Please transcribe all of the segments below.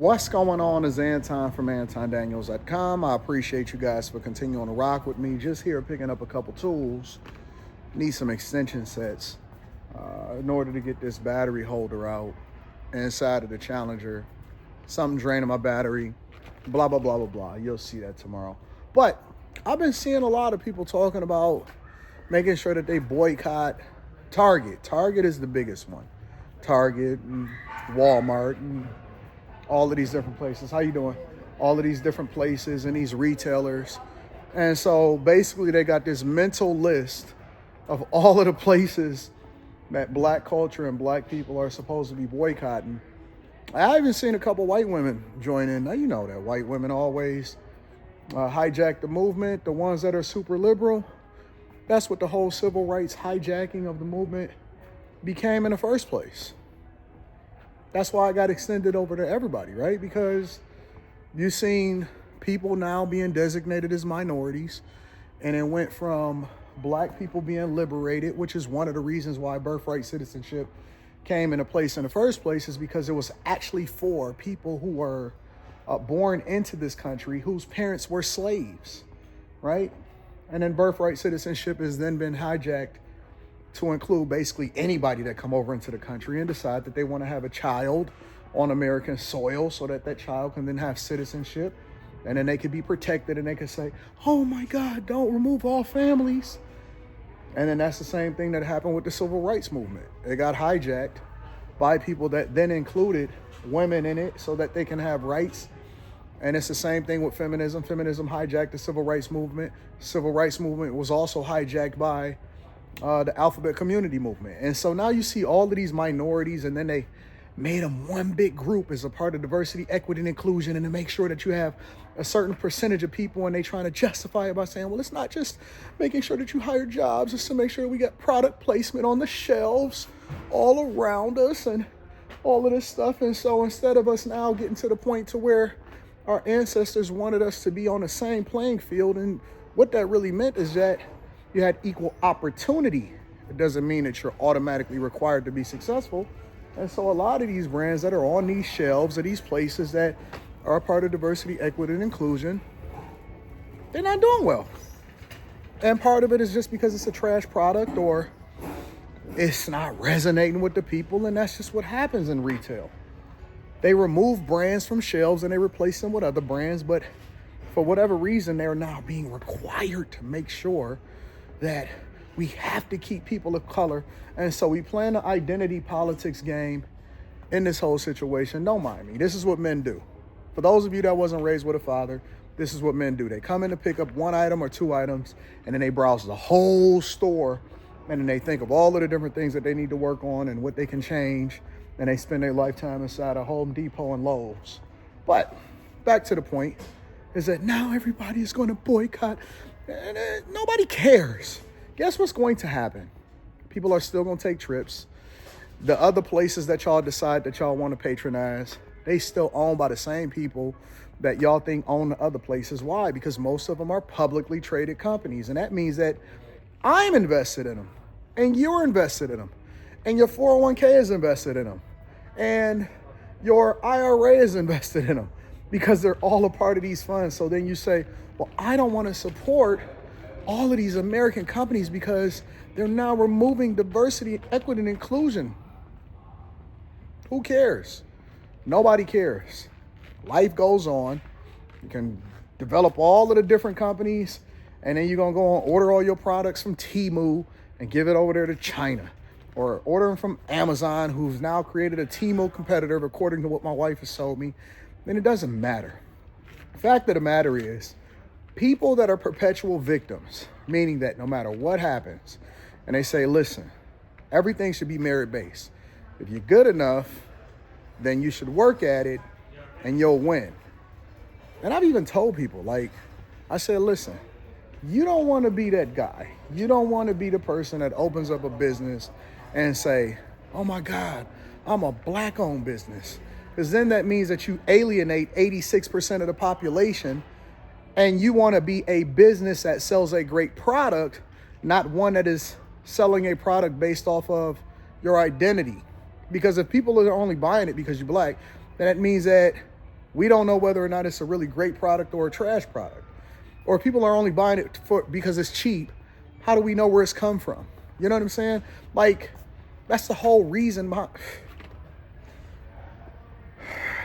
What's going on is Anton from antondaniels.com. I appreciate you guys for continuing to rock with me. Just here picking up a couple tools. Need some extension sets in order to get this battery holder out inside of the Challenger. Something draining my battery. Blah, blah, blah, blah, blah. You'll see that tomorrow. But I've been seeing a lot of people talking about making sure that they boycott Target. Target is the biggest one. Target and Walmart and all of these different places. How you doing? All of these different places and these retailers. And so basically they got this mental list of all of the places that black culture and black people are supposed to be boycotting. I even seen a couple white women join in. Now, you know that white women always hijack the movement, the ones that are super liberal. That's what the whole civil rights hijacking of the movement became in the first place. That's why I got extended over to everybody, right? Because you've seen people now being designated as minorities, and it went from black people being liberated, which is one of the reasons why Birthright Citizenship came into place in the first place, is because it was actually for people who were born into this country whose parents were slaves, right? And then Birthright Citizenship has then been hijacked to include basically anybody that come over into the country and decide that they want to have a child on American soil so that that child can then have citizenship, and then they could be protected and they could say, oh my God, don't remove all families. And then that's the same thing that happened with the civil rights movement. It got hijacked by people that then included women in it so that they can have rights. And it's the same thing with feminism. Feminism hijacked the civil rights movement. Civil rights movement was also hijacked by the alphabet community movement. And so now you see all of these minorities, and then they made them one big group as a part of diversity, equity, and inclusion, and to make sure that you have a certain percentage of people, and they trying to justify it by saying, well, it's not just making sure that you hire jobs, it's to make sure we got product placement on the shelves all around us and all of this stuff. And so instead of us now getting to the point to where our ancestors wanted us to be on the same playing field, and what that really meant is that you had equal opportunity. It doesn't mean that you're automatically required to be successful. And so a lot of these brands that are on these shelves or these places that are a part of diversity, equity, and inclusion, they're not doing well. And part of it is just because it's a trash product or it's not resonating with the people, and that's just what happens in retail. They remove brands from shelves and they replace them with other brands, but for whatever reason, they're now being required to make sure that we have to keep people of color. And so we play an identity politics game in this whole situation. Don't mind me. This is what men do. For those of you that wasn't raised with a father, this is what men do. They come in to pick up one item or two items, and then they browse the whole store, and then they think of all of the different things that they need to work on and what they can change, and they spend their lifetime inside of Home Depot and Lowe's. But back to the point is that now everybody is going to boycott. And nobody cares. Guess what's going to happen? People are still going to take trips. The other places that y'all decide that y'all want to patronize, they still owned by the same people that y'all think own the other places. Why? Because most of them are publicly traded companies. And that means that I'm invested in them, and you're invested in them, and your 401k is invested in them, and your IRA is invested in them, because they're all a part of these funds. So then you say, well, I don't want to support all of these American companies because they're now removing diversity, equity, and inclusion. Who cares? Nobody cares. Life goes on. You can develop all of the different companies, and then you're going to go and order all your products from Temu and give it over there to China, or order them from Amazon, who's now created a Temu competitor, according to what my wife has told me. Then it doesn't matter. The fact of the matter is, people that are perpetual victims, meaning that no matter what happens, and they say, listen, everything should be merit-based. If you're good enough, then you should work at it and you'll win. And I've even told people, like, I said, listen, you don't want to be that guy. You don't want to be the person that opens up a business and say, oh my God, I'm a black-owned business. Because then that means that you alienate 86% of the population, and you want to be a business that sells a great product, not one that is selling a product based off of your identity. Because if people are only buying it because you're black, then that means that We don't know whether or not it's a really great product or a trash product. Or people are only buying it because it's cheap. How do we know where it's come from? You know what I'm saying? Like, that's the whole reason behind.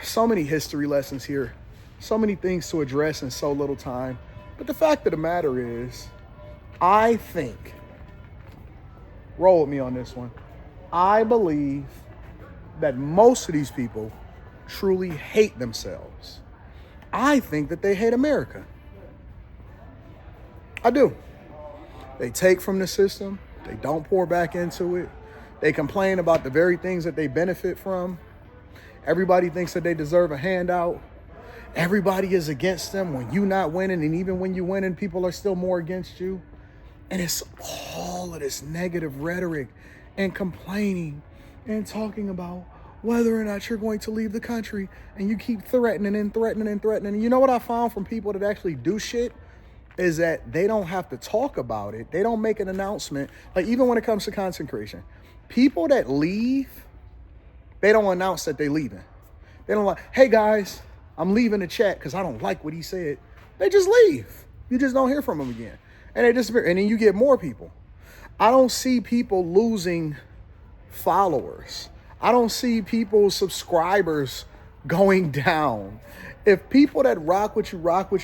So many history lessons here. So many things to address in so little time. But the fact of the matter is, I think, roll with me on this one, I believe that most of these people truly hate themselves. I think that they hate America. I do. They take from the system. They don't pour back into it. They complain about the very things that they benefit from. Everybody thinks that they deserve a handout. Everybody is against them when you're not winning. And even when you're winning, people are still more against you. And it's all of this negative rhetoric and complaining and talking about whether or not you're going to leave the country. And you keep threatening and threatening and threatening. And you know what I found from people that actually do shit? Is that they don't have to talk about it. They don't make an announcement. Like, even when it comes to content creation, people that leave, they don't announce that they're leaving. They don't like, hey guys, I'm leaving the chat because I don't like what he said. They just leave. You just don't hear from them again. And they disappear. And then you get more people. I don't see people losing followers. I don't see people's subscribers going down. If people that rock with you,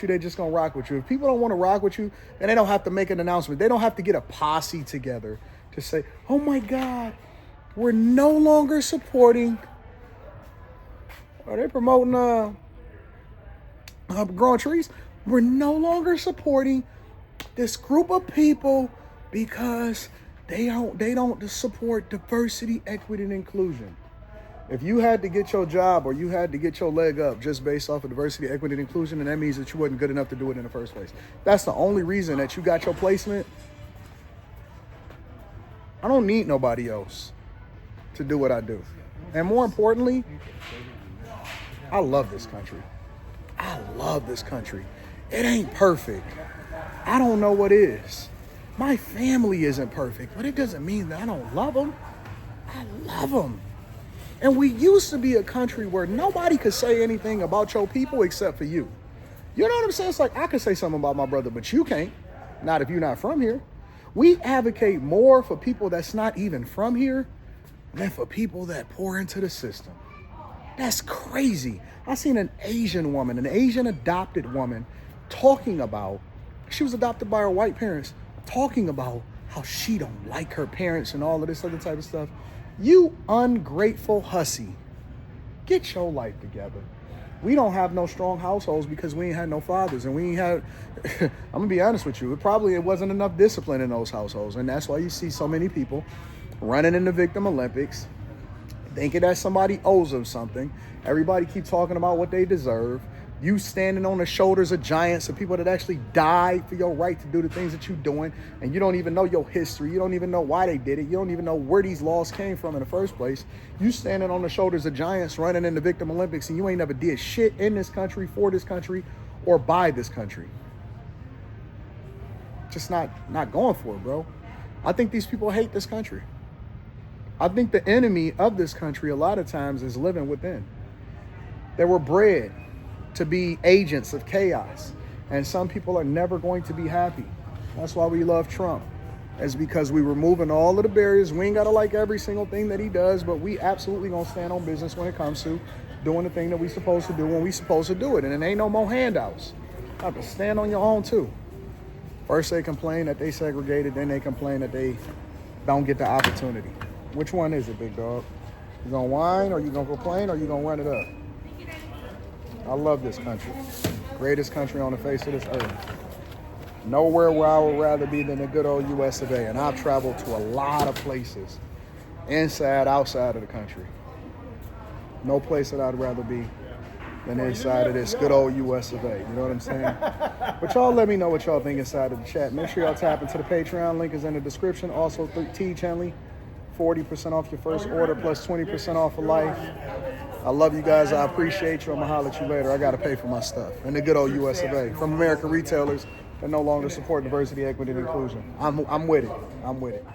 they're just going to rock with you. If people don't want to rock with you, then they don't have to make an announcement. They don't have to get a posse together to say, oh my God, we're no longer supporting. Are they promoting growing trees? We're no longer supporting this group of people because they don't support diversity, equity, and inclusion. If you had to get your job or you had to get your leg up just based off of diversity, equity, and inclusion, then that means that you wasn't good enough to do it in the first place. That's the only reason that you got your placement. I don't need nobody else to do what I do. And more importantly, I love this country. I love this country. It ain't perfect. I don't know what is. My family isn't perfect, but it doesn't mean that I don't love them. I love them. And we used to be a country where nobody could say anything about your people except for you. You know what I'm saying? It's like, I could say something about my brother, but you can't. Not if you're not from here. We advocate more for people that's not even from here than for people that pour into the system. That's crazy. I seen an Asian woman, an Asian adopted woman, talking about, she was adopted by her white parents, talking about how she don't like her parents and all of this other type of stuff. You ungrateful hussy. Get your life together. We don't have no strong households because we ain't had no fathers. And we ain't had, I'm going to be honest with you, it wasn't enough discipline in those households. And that's why you see so many people running in the Victim Olympics, thinking that somebody owes them something. Everybody keep talking about what they deserve. You standing on the shoulders of giants, of people that actually died for your right to do the things that you're doing, and you don't even know your history. You don't even know why they did it. You don't even know where these laws came from in the first place. You standing on the shoulders of giants running in the Victim Olympics, and you ain't never did shit in this country, for this country, or by this country. Just not going for it, bro. I think these people hate this country. I think the enemy of this country a lot of times is living within. They were bred to be agents of chaos. And some people are never going to be happy. That's why we love Trump. It's because we removing all of the barriers. We ain't got to like every single thing that he does, but we absolutely going to stand on business when it comes to doing the thing that we supposed to do when we supposed to do it. And it ain't no more handouts. You have to stand on your own too. First they complain that they segregated, then they complain that they don't get the opportunity. Which one is it, big dog? You gonna whine, or you gonna complain, or you gonna run it up? I love this country. Greatest country on the face of this earth. Nowhere where I would rather be than the good old US of A. And I've traveled to a lot of places, inside, outside of the country. No place that I'd rather be than inside of this good old US of A. You know what I'm saying? But y'all let me know what y'all think inside of the chat. Make sure y'all tap into the Patreon. Link is in the description. Also, T Chenley, 40% off your first order plus 20% off for life. I love you guys. I appreciate you. I'm going to holler at you later. I got to pay for my stuff. And the good old US of A. From American retailers that no longer support diversity, equity, and inclusion. I'm with it. I'm with it.